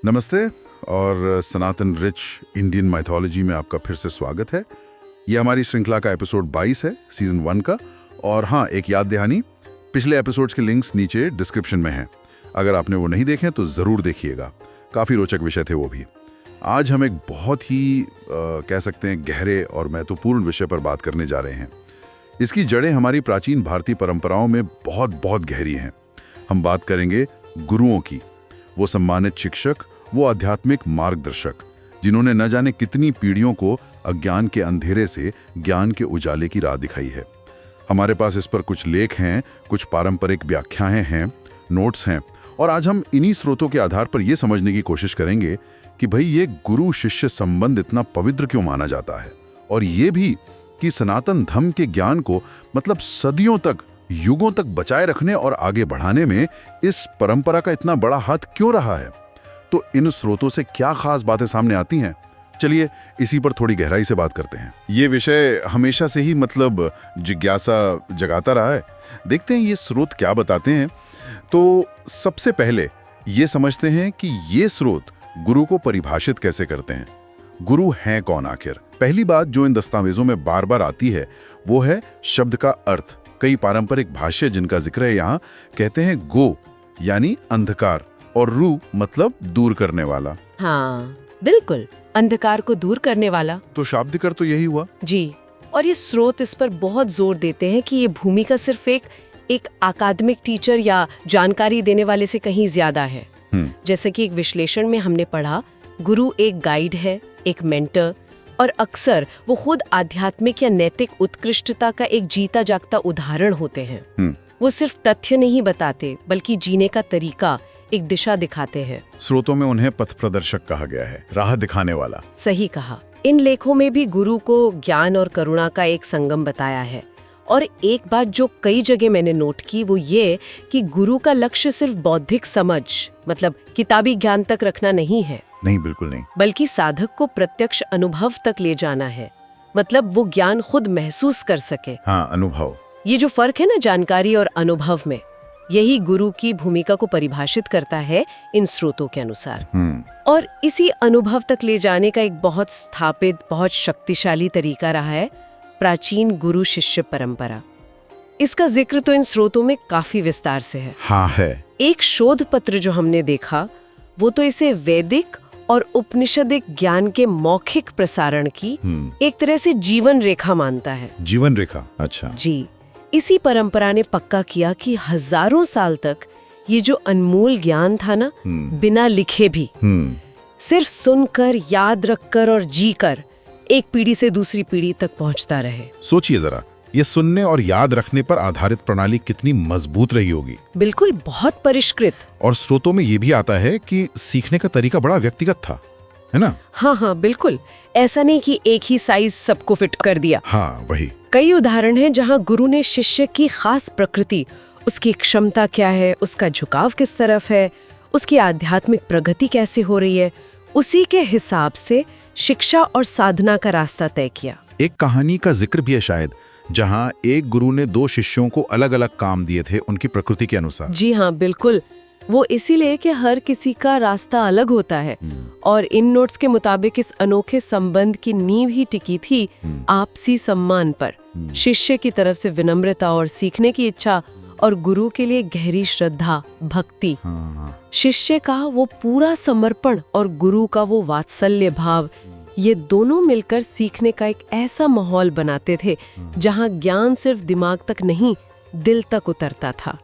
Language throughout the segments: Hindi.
नमस्ते और सनातन रिच इंडियन माइथोलॉजी में आपका फिर से स्वागत है। ये हमारी श्रृंखला का एपिसोड 22 है, सीजन 1 का। और हाँ, एक याद दहानी, पिछले एपिसोड्स के लिंक्स नीचे डिस्क्रिप्शन में हैं। अगर आपने वो नहीं देखे तो ज़रूर देखिएगा, काफ़ी रोचक विषय थे वो भी। आज हम एक बहुत ही कह सकते हैं गहरे और महत्वपूर्ण विषय पर बात करने जा रहे हैं। इसकी जड़ें हमारी प्राचीन भारतीय परंपराओं में बहुत बहुत गहरी हैं। हम बात करेंगे गुरुओं की, वो सम्मानित शिक्षक, वो आध्यात्मिक मार्गदर्शक जिन्होंने न जाने कितनी पीढ़ियों को अज्ञान के अंधेरे से ज्ञान के उजाले की राह दिखाई है। हमारे पास इस पर कुछ लेख हैं, कुछ पारंपरिक व्याख्याएं हैं, नोट्स हैं, और आज हम इन्हीं स्रोतों के आधार पर यह समझने की कोशिश करेंगे कि भाई ये गुरु शिष्य संबंध इतना पवित्र क्यों माना जाता है, और ये भी कि सनातन धर्म के ज्ञान को मतलब सदियों तक, युगों तक बचाए रखने और आगे बढ़ाने में इस परंपरा का इतना बड़ा हाथ क्यों रहा है। तो इन स्रोतों से क्या खास बातें सामने आती हैं, चलिए इसी पर थोड़ी गहराई से बात करते हैं। ये विषय हमेशा से ही मतलब जिज्ञासा जगाता रहा है। देखते हैं ये स्रोत क्या बताते हैं। तो सबसे पहले ये समझते हैं कि ये स्रोत गुरु को परिभाषित कैसे करते हैं। गुरु हैं कौन आखिर? पहली बात जो इन दस्तावेजों में बार बार आती है वो है शब्द का अर्थ। कई पारंपरिक भाष्य जिनका जिक्र है यहाँ कहते हैं गो यानी अंधकार और रू मतलब दूर करने वाला। हाँ बिल्कुल, अंधकार को दूर करने वाला। तो शाब्दिक अर्थ तो यही हुआ जी, और ये स्रोत इस पर बहुत जोर देते हैं कि ये भूमिका सिर्फ एक अकादमिक टीचर या जानकारी देने वाले से कहीं ज्यादा है। जैसे कि एक विश्लेषण में हमने पढ़ा, गुरु एक गाइड है, एक मेंटर, और अक्सर वो खुद आध्यात्मिक या नैतिक उत्कृष्टता का एक जीता जागता उदाहरण होते हैं। वो सिर्फ तथ्य नहीं बताते बल्कि जीने का तरीका, एक दिशा दिखाते हैं। स्रोतों में उन्हें पथ प्रदर्शक कहा गया है, राह दिखाने वाला। सही कहा। इन लेखों में भी गुरु को ज्ञान और करुणा का एक संगम बताया है। और एक बात जो कई जगह मैंने नोट की वो ये कि गुरु का लक्ष्य सिर्फ बौद्धिक समझ मतलब किताबी ज्ञान तक रखना नहीं है। नहीं, बिल्कुल नहीं। बल्कि साधक को प्रत्यक्ष अनुभव तक ले जाना है, मतलब वो ज्ञान खुद महसूस कर सके। हाँ, अनुभव। ये जो फर्क है ना जानकारी और अनुभव में, यही गुरु की भूमिका को परिभाषित करता है इन स्रोतों के अनुसार। और इसी अनुभव तक ले जाने का एक बहुत स्थापित, बहुत शक्तिशाली तरीका रहा है प्राचीन गुरु शिष्य परंपरा। इसका जिक्र तो इन स्रोतों में काफी विस्तार से है। हाँ है। एक शोध पत्र जो हमने देखा वो तो इसे वैदिक और उपनिषदिक ज्ञान के मौखिक प्रसारण की एक तरह से जीवन रेखा मानता है। जीवन रेखा, अच्छा। जी, इसी परंपरा ने पक्का किया कि हजारों साल तक ये जो अनमोल ज्ञान था ना, बिना लिखे भी, सिर्फ सुनकर, याद रखकर और जीकर एक पीढ़ी से दूसरी पीढ़ी तक पहुंचता रहे। सोचिए जरा, ये सुनने और याद रखने पर आधारित प्रणाली कितनी मजबूत रही होगी। बिल्कुल, बहुत परिष्कृत। और स्रोतों में ये भी आता है कि सीखने का तरीका बड़ा व्यक्तिगत था, है ना? हाँ, बिल्कुल। ऐसा नहीं कि एक ही साइज सबको फिट कर दिया। हाँ, वही। कई उदाहरण हैं जहाँ गुरु ने शिष्य की खास प्रकृति, उसकी क्षमता क्या है, उसका झुकाव किस तरफ है, उसकी आध्यात्मिक प्रगति कैसे हो रही है, उसी के हिसाब से शिक्षा और साधना का रास्ता तय किया। एक कहानी का जिक्र भी है शायद, जहाँ एक गुरु ने 2 शिष्यों को अलग अलग काम दिए थे उनकी प्रकृति के अनुसार। जी हाँ, बिल्कुल। वो इसीलिए कि हर किसी का रास्ता अलग होता है। और इन नोट्स के मुताबिक इस अनोखे संबंध की नींव ही टिकी थी आपसी सम्मान पर, शिष्य की तरफ से विनम्रता और सीखने की इच्छा, और गुरु के लिए गहरी श्रद्धा, भक्ति। शिष्य का वो पूरा समर्पण और गुरु का वो वात्सल्य भाव, ये दोनों मिलकर सीखने का एक ऐसा माहौल बनाते थे जहाँ ज्ञान सिर्फ दिमाग तक नहीं, दिल तक उतरता था।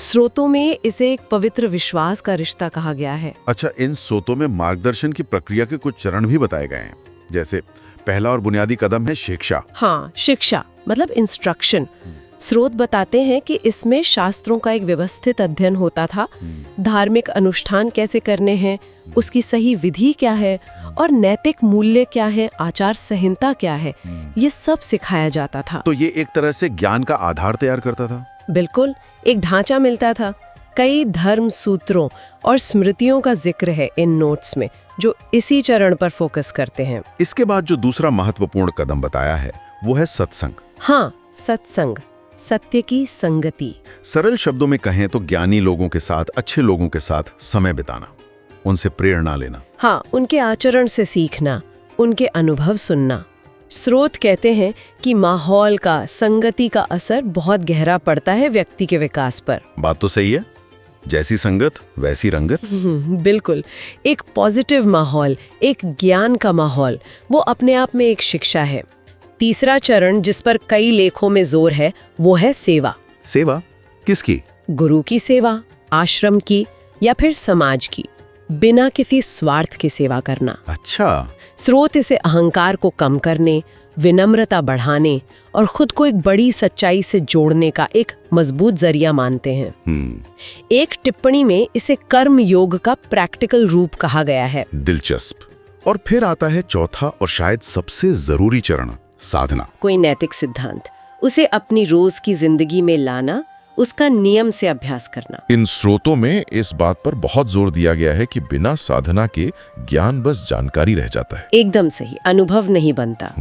स्रोतों में इसे एक पवित्र विश्वास का रिश्ता कहा गया है। अच्छा, इन स्रोतों में मार्गदर्शन की प्रक्रिया के कुछ चरण भी बताए गए हैं। जैसे पहला और बुनियादी कदम है शिक्षा। हाँ, शिक्षा मतलब इंस्ट्रक्शन। स्रोत बताते हैं कि इसमें शास्त्रों का एक व्यवस्थित अध्ययन होता था, धार्मिक अनुष्ठान कैसे करने हैं, उसकी सही विधि क्या है, और नैतिक मूल्य क्या है, आचार संहिता क्या है, ये सब सिखाया जाता था। तो ये एक तरह से ज्ञान का आधार तैयार करता था। बिल्कुल, एक ढांचा मिलता था। कई धर्म सूत्रों और स्मृतियों का जिक्र है इन नोट्स में जो इसी चरण पर फोकस करते हैं। इसके बाद जो दूसरा महत्वपूर्ण कदम बताया है वो है सत्संग। हाँ, सत्संग, सत्य की संगति। सरल शब्दों में कहें तो ज्ञानी लोगों के साथ, अच्छे लोगों के साथ समय बिताना, उनसे प्रेरणा लेना। हाँ, उनके आचरण से सीखना, उनके अनुभव सुनना। स्रोत कहते हैं कि माहौल का, संगति का असर बहुत गहरा पड़ता है व्यक्ति के विकास पर। बात तो सही है, जैसी संगत वैसी रंगत। बिल्कुल। एक पॉजिटिव माहौल, एक ज्ञान का माहौल, वो अपने आप में एक शिक्षा है। तीसरा चरण जिस पर कई लेखों में जोर है वो है सेवा। सेवा किसकी? गुरु की सेवा, आश्रम की या फिर समाज की, बिना किसी स्वार्थ की सेवा करना। अच्छा। स्रोत इसे अहंकार को कम करने, विनम्रता बढ़ाने और खुद को एक बड़ी सच्चाई से जोड़ने का एक मजबूत जरिया मानते हैं। एक टिप्पणी में इसे कर्म योग का प्रैक्टिकल रूप कहा गया है। दिलचस्प। और फिर आता है चौथा और शायद सबसे जरूरी चरण, साधना। कोई नैतिक सिद्धांत, उसे अपनी रोज की जिंदगी में लाना, उसका नियम से अभ्यास करना। इन स्रोतों में इस बात पर बहुत जोर दिया गया है कि बिना साधना के ज्ञान बस जानकारी रह जाता है। एकदम सही, अनुभव नहीं बनता।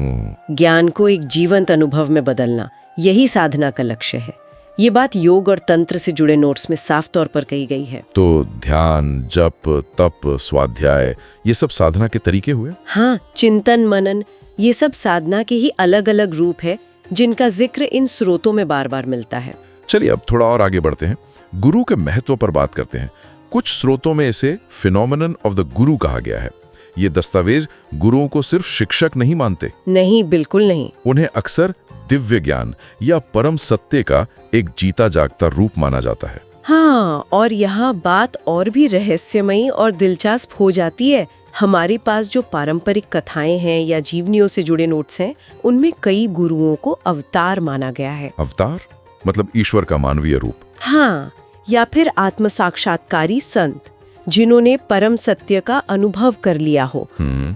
ज्ञान को एक जीवंत अनुभव में बदलना, यही साधना का लक्ष्य है। ये बात योग और तंत्र से जुड़े नोट्स में साफ तौर पर कही गई है। तो ध्यान, जप, तप, स्वाध्याय, ये सब साधना के तरीके हुए। हाँ, चिंतन, मनन, ये सब साधना के ही अलग अलग रूप है जिनका जिक्र इन स्रोतों में बार बार मिलता है। चलिए अब थोड़ा और आगे बढ़ते हैं, गुरु के महत्व पर बात करते हैं। कुछ स्रोतों में इसे फिनोमेनन ऑफ द गुरु कहा गया है। ये दस्तावेज गुरुओं को सिर्फ शिक्षक नहीं मानते। नहीं, बिल्कुल नहीं। उन्हें अक्सर दिव्य ज्ञान या परम सत्य का एक जीता जागता रूप माना जाता है। हाँ, और यहाँ बात और भी रहस्यमयी और दिलचस्प हो जाती है। हमारे पास जो पारंपरिक कथाएं हैं या जीवनियों से जुड़े नोट्स हैं, उनमें कई गुरुओं को अवतार माना गया है। अवतार मतलब ईश्वर का मानवीय रूप। हाँ, या फिर आत्म साक्षात्कारी संत जिन्होंने परम सत्य का अनुभव कर लिया हो।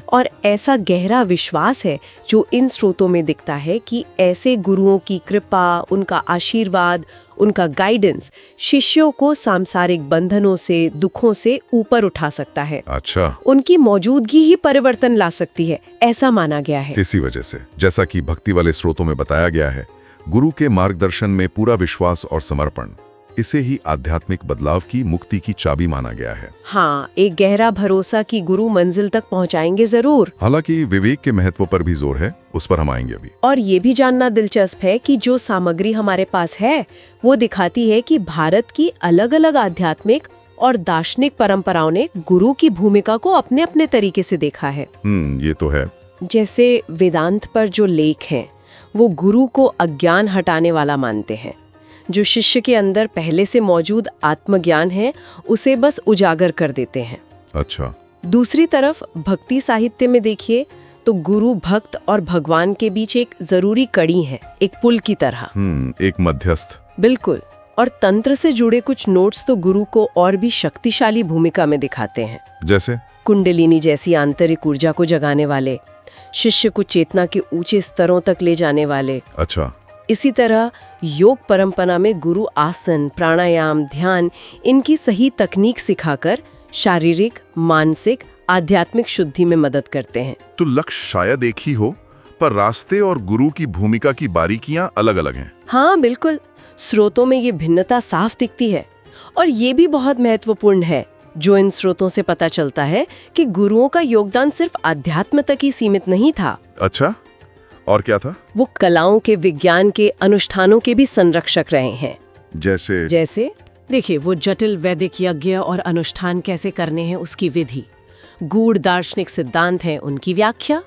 और ऐसा गहरा विश्वास है जो इन स्रोतों में दिखता है कि ऐसे गुरुओं की कृपा, उनका आशीर्वाद, उनका गाइडेंस शिष्यों को सांसारिक बंधनों से, दुखों से ऊपर उठा सकता है। अच्छा। उनकी मौजूदगी ही परिवर्तन ला सकती है, ऐसा माना गया है। इसी वजह से, जैसा कि भक्ति वाले स्रोतों में बताया गया है, गुरु के मार्गदर्शन में पूरा विश्वास और समर्पण, इसे ही आध्यात्मिक बदलाव की, मुक्ति की चाबी माना गया है। हाँ, एक गहरा भरोसा कि गुरु मंजिल तक पहुंचाएंगे जरूर। हालांकि विवेक के महत्व पर भी जोर है, उस पर हम आएंगे अभी। और ये भी जानना दिलचस्प है कि जो सामग्री हमारे पास है वो दिखाती है कि भारत की अलग अलग आध्यात्मिक और दार्शनिक परंपराओं ने गुरु की भूमिका को अपने अपने तरीके से देखा है। ये तो है। जैसे वेदांत पर जो लेख हैं, वो गुरु को अज्ञान हटाने वाला मानते हैं। जो शिष्य के अंदर पहले से मौजूद आत्मज्ञान है, उसे बस उजागर कर देते हैं। अच्छा। दूसरी तरफ भक्ति साहित्य में देखिए तो गुरु, भक्त और भगवान के बीच एक जरूरी कड़ी है, एक पुल की तरह। एक मध्यस्थ। बिल्कुल। और तंत्र से जुड़े कुछ नोट्स तो गुरु को और भी शक्तिशाली भूमिका में दिखाते हैं। जैसे कुंडलिनी जैसी आंतरिक ऊर्जा को जगाने वाले, शिष्य को चेतना के ऊंचे स्तरों तक ले जाने वाले। अच्छा। इसी तरह योग परंपरा में गुरु आसन, प्राणायाम, ध्यान, इनकी सही तकनीक सिखाकर शारीरिक, मानसिक, आध्यात्मिक शुद्धि में मदद करते हैं। तो लक्ष्य शायद एक ही हो, पर रास्ते और गुरु की भूमिका की बारीकियां अलग अलग हैं। हाँ, बिल्कुल। स्रोतों में ये भिन्नता साफ दिखती है। और ये भी बहुत महत्वपूर्ण है, जो इन स्रोतों से पता चलता है कि गुरुओं का योगदान सिर्फ अध्यात्म तक ही सीमित नहीं था। अच्छा, और क्या था? वो कलाओं के, विज्ञान के, अनुष्ठानों के भी संरक्षक रहे हैं। जैसे देखिए, वो जटिल वैदिक यज्ञ और अनुष्ठान कैसे करने हैं उसकी विधि, गूढ़ दार्शनिक सिद्धांत हैं उनकी व्याख्या,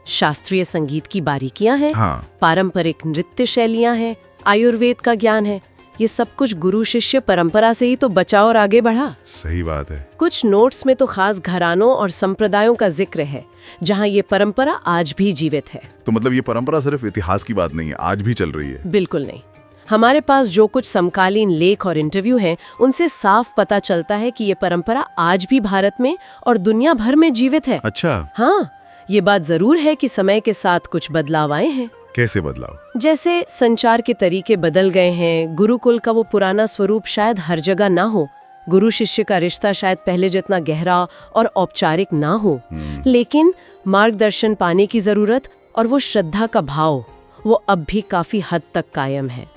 शास्त्रीय संगीत की बारीकियां हैं, पारंपरिक नृत्य शैलियां हैं, आयुर्वेद का ज्ञान है। ये सब कुछ गुरु शिष्य परंपरा से ही तो बचा और आगे बढ़ा। सही बात है। कुछ नोट्स में तो खास घरानों और संप्रदायों का जिक्र है जहां ये परंपरा आज भी जीवित है। तो मतलब ये परंपरा सिर्फ इतिहास की बात नहीं है, आज भी चल रही है? बिल्कुल नहीं। हमारे पास जो कुछ समकालीन लेख और इंटरव्यू हैं, उनसे साफ पता चलता है कि ये परंपरा आज भी भारत में और दुनिया भर में जीवित है। अच्छा। हाँ, ये बात जरूर है कि समय के साथ कुछ बदलाव आए हैं। कैसे बदलाव? जैसे संचार के तरीके बदल गए हैं, गुरुकुल का वो पुराना स्वरूप शायद हर जगह ना हो, गुरु शिष्य का रिश्ता शायद पहले जितना गहरा और औपचारिक ना हो, लेकिन मार्गदर्शन पाने की जरूरत और वो श्रद्धा का भाव, वो अब भी काफी हद तक कायम है।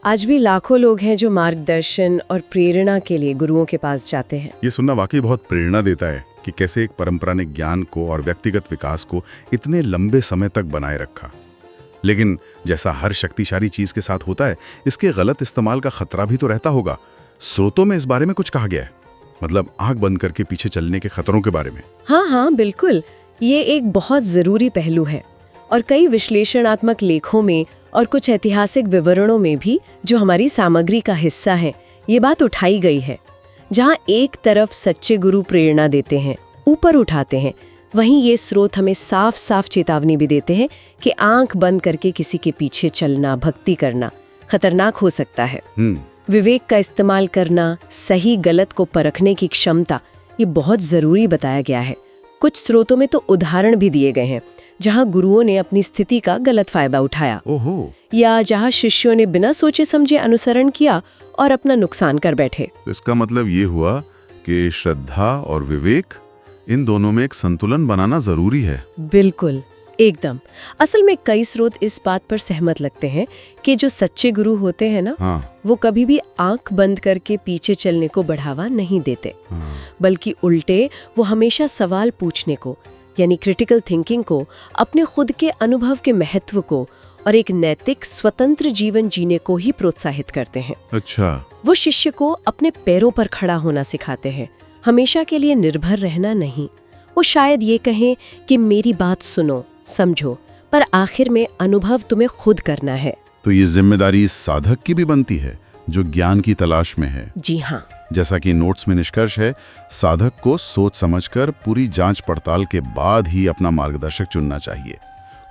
आज भी लाखों लोग हैं जो मार्गदर्शन और प्रेरणा के लिए गुरुओं के पास जाते हैं। ये सुनना वाकई बहुत प्रेरणा देता है कि कैसे एक परंपरा ने ज्ञान को और व्यक्तिगत विकास को इतने लंबे समय तक बनाए रखा। लेकिन जैसा हर शक्तिशाली चीज के साथ होता है, इसके गलत इस्तेमाल का खतरा भी तो रहता होगा। स्रोतों में इस बारे में कुछ कहा गया है, मतलब आंख बंद करके पीछे चलने के खतरों के बारे में। हाँ, बिल्कुल। ये एक बहुत जरूरी पहलू है और कई विश्लेषणात्मक लेखों में और कुछ ऐतिहासिक विवरणों में भी, जो हमारी सामग्री का हिस्सा है, ये बात उठाई गई है। जहाँ एक तरफ सच्चे गुरु प्रेरणा देते हैं, ऊपर उठाते हैं, वहीं ये स्रोत हमें साफ साफ चेतावनी भी देते हैं कि आंख बंद करके किसी के पीछे चलना, भक्ति करना खतरनाक हो सकता है। विवेक का इस्तेमाल करना, सही गलत को परखने की क्षमता, ये बहुत जरूरी बताया गया है। कुछ स्रोतों में तो उदाहरण भी दिए गए हैं जहां गुरुओं ने अपनी स्थिति का गलत फायदा उठाया, या जहां शिष्यों ने बिना सोचे समझे अनुसरण किया और अपना नुकसान कर बैठे। तो इसका मतलब ये हुआ कि श्रद्धा और विवेक, इन दोनों में एक संतुलन बनाना जरूरी है। बिल्कुल, एकदम। असल में कई स्रोत इस बात पर सहमत लगते हैं कि जो सच्चे गुरु होते हैं ना, वो कभी भी आंख बंद करके पीछे चलने को बढ़ावा नहीं देते, बल्कि उल्टे वो हमेशा सवाल पूछने को, यानी क्रिटिकल थिंकिंग को, अपने खुद के अनुभव के महत्व को और एक नैतिक स्वतंत्र जीवन जीने को ही प्रोत्साहित करते हैं। अच्छा। वो शिष्य को अपने पैरों पर खड़ा होना सिखाते हैं, हमेशा के लिए निर्भर रहना नहीं। वो शायद ये कहें कि मेरी बात सुनो, समझो, पर आखिर में अनुभव तुम्हें खुद करना है। तो ये जिम्मेदारी साधक की भी बनती है जो ज्ञान की तलाश में है। जी हाँ। जैसा कि नोट्स में निष्कर्ष है, साधक को सोच समझकर पूरी जांच पड़ताल के बाद ही अपना मार्गदर्शक चुनना चाहिए।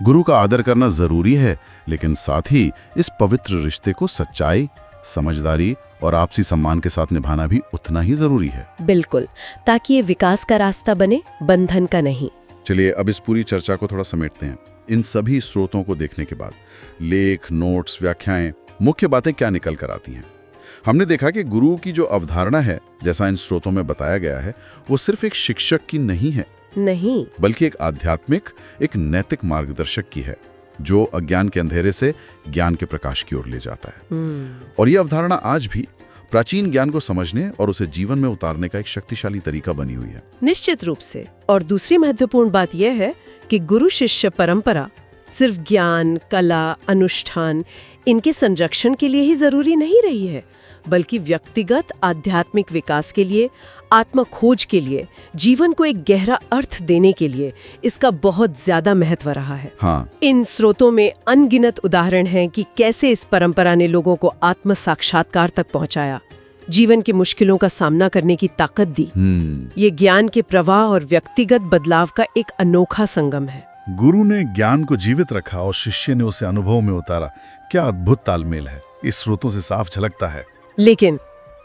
गुरु का आदर करना जरूरी है, लेकिन साथ ही इस पवित्र रिश्ते को सच्चाई, समझदारी और आपसी सम्मान के साथ निभाना भी उतना ही जरूरी है। बिल्कुल, ताकि ये विकास का रास्ता बने, बंधन का नहीं। चलिए अब इस पूरी चर्चा को थोड़ा समेटते हैं। इन सभी स्रोतों को देखने के बाद लेख, नोट्स, व्याख्याएं, मुख्य बातें क्या निकल कर आती हैं? हमने देखा कि गुरु की जो अवधारणा है, जैसा इन स्रोतों में बताया गया है, वो सिर्फ एक शिक्षक की नहीं है, नहीं, बल्कि एक आध्यात्मिक, एक नैतिक मार्गदर्शक की है, जो अज्ञान के अंधेरे से ज्ञान के प्रकाश की ओर ले जाता है। और ये अवधारणा आज भी प्राचीन ज्ञान को समझने और उसे जीवन में उतारने का एक शक्तिशाली तरीका बनी हुई है। निश्चित रूप से। और दूसरी महत्वपूर्ण बात यह है कि गुरु शिष्य परंपरा सिर्फ ज्ञान, कला, अनुष्ठान, इनके संरक्षण के लिए ही जरूरी नहीं रही है, बल्कि व्यक्तिगत आध्यात्मिक विकास के लिए, आत्म खोज के लिए, जीवन को एक गहरा अर्थ देने के लिए इसका बहुत ज्यादा महत्व रहा है। इन स्रोतों में अनगिनत उदाहरण हैं कि कैसे इस परंपरा ने लोगों को आत्म साक्षात्कार तक पहुंचाया, जीवन की मुश्किलों का सामना करने की ताकत दी। ये ज्ञान के प्रवाह और व्यक्तिगत बदलाव का एक अनोखा संगम है। गुरु ने ज्ञान को जीवित रखा और शिष्य ने उसे अनुभव में उतारा। क्या अद्भुत तालमेल है, इस स्रोतों से साफ झलकता है। लेकिन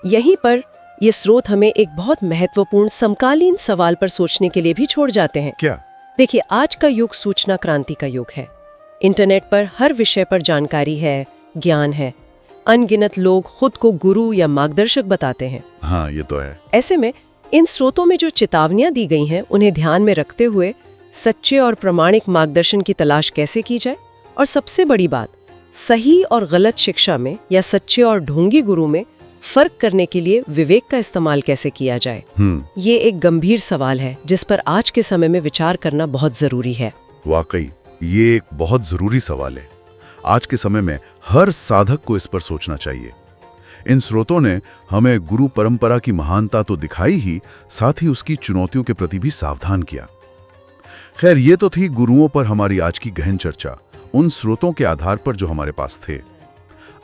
यहीं पर ये स्रोत हमें एक बहुत महत्वपूर्ण समकालीन सवाल पर सोचने के लिए भी छोड़ जाते हैं। क्या? देखिए, आज का युग सूचना क्रांति का युग है। इंटरनेट पर हर विषय पर जानकारी है, ज्ञान है। अनगिनत लोग खुद को गुरु या मार्गदर्शक बताते हैं। हाँ, ये तो है। ऐसे में इन स्रोतों में जो चेतावनियां दी गई हैं, उन्हें ध्यान में रखते हुए सच्चे और प्रामाणिक मार्गदर्शन की तलाश कैसे की जाए, और सबसे बड़ी बात, सही और गलत शिक्षा में या सच्चे और ढोंगी गुरु में फर्क करने के लिए विवेक का इस्तेमाल कैसे किया जाए, ये एक गंभीर सवाल है जिस पर आज के समय में विचार करना बहुत जरूरी है। वाकई ये एक बहुत जरूरी सवाल है। आज के समय में हर साधक को इस पर सोचना चाहिए। इन स्रोतों ने हमें गुरु परंपरा की महानता तो दिखाई ही, साथ ही उसकी चुनौतियों के प्रति भी सावधान किया। खैर, ये तो थी गुरुओं पर हमारी आज की गहन चर्चा, उन स्रोतों के आधार पर जो हमारे पास थे।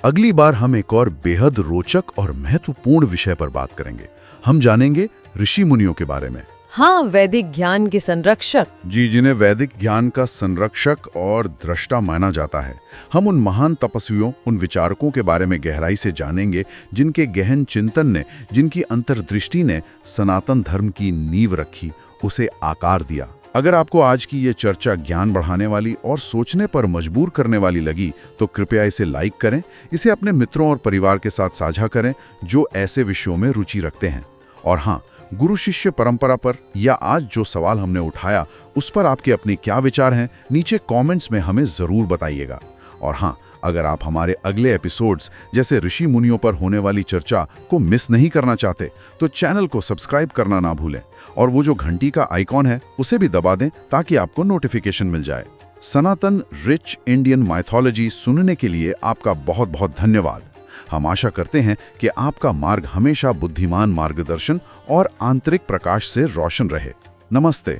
अगली बार हम एक और बेहद रोचक और महत्वपूर्ण विषय पर बात करेंगे। हम जानेंगे ऋषि मुनियों के बारे में। हाँ, वैदिक ज्ञान के संरक्षक। जी, जिन्हें वैदिक ज्ञान का संरक्षक और दृष्टा माना जाता है। हम उन महान तपस्वियों, उन विचारकों के बारे में गहराई से जानेंगे जिनके गहन चिंतन ने, जिनकी अंतर्दृष्टि ने सनातन धर्म की नींव रखी, उसे आकार दिया। अगर आपको आज की ये चर्चा ज्ञान बढ़ाने वाली और सोचने पर मजबूर करने वाली लगी, तो कृपया इसे लाइक करें, इसे अपने मित्रों और परिवार के साथ साझा करें जो ऐसे विषयों में रुचि रखते हैं। और हाँ, गुरु शिष्य परंपरा पर या आज जो सवाल हमने उठाया, उस पर आपके अपने क्या विचार हैं, नीचे कमेंट्स में हमें जरूर बताइएगा। और हाँ, अगर आप हमारे अगले एपिसोड्स जैसे ऋषि मुनियों पर होने वाली चर्चा को मिस नहीं करना चाहते तो चैनल को सब्सक्राइब करना ना भूलें और वो जो घंटी का आइकॉन है उसे भी दबा दें ताकि आपको नोटिफिकेशन मिल जाए। सनातन रिच इंडियन माइथोलॉजी सुनने के लिए आपका बहुत बहुत धन्यवाद। हम आशा करते हैं कि आपका मार्ग हमेशा बुद्धिमान मार्गदर्शन और आंतरिक प्रकाश से रोशन रहे। नमस्ते।